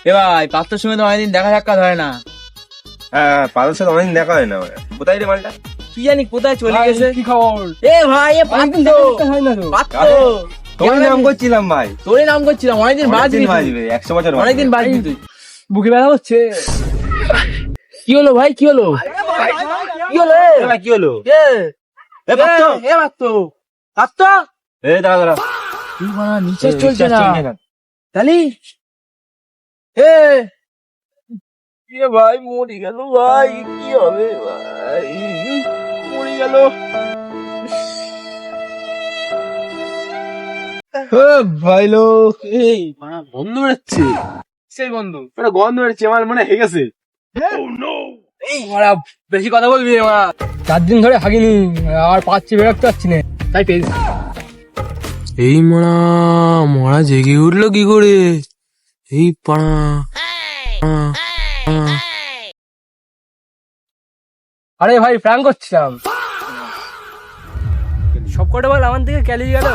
এ ভাই পাত্রর সঙ্গে তো অনেকদিন দেখা সাক্ষাৎ হয় না। হ্যাঁ, পাড়ার সাথে অনেকদিন দেখা হয় না। কোথায় রে মালটা? কি জানি কোথায় চলে গেছে। কি খবর? এ ভাই এ পাত্র হয় না তো। পাত্র তোর নাম করছিলাম ভাই। তোরই নাম করছিলাম, অনেকদিন বাজবি তুই। বাজবে 100 বছর বাজবে। অনেকদিন বাজবি তুই। বুকে ব্যথা হচ্ছে। কি হলো ভাই, কি হলো? কি হলো এ ভাই, কি হলো? এ এ পাত্র, এ পাত্র পাত্র এ দাঁড়া দাঁড়া। তুই বাড়া নিচে চলছে না না। তালি। এ এ ভাই মরে গেল ভাই, কি হবে ভাই, মরে গেল। ভাই লোক এই বাড়া বন্ধ বেরোচ্ছে। সেই বন্ধু ওটা গন্ধ বেরোচ্ছে, আমার মনে হয় হেগেছে। এই বাড়া বেশি কথা বলবি না বাড়া। 4 দিন ধরে হাগিনি, আর পাচ্ছি বেরোতে পারছি না, তাই পেয়েছি। এই মরা জেগে উঠলো কি করে? এই পাড়া আরে ভাই প্র্যাঙ্ক করছিলাম। সব কটা বল আমার দিকে ক্যালি গেল।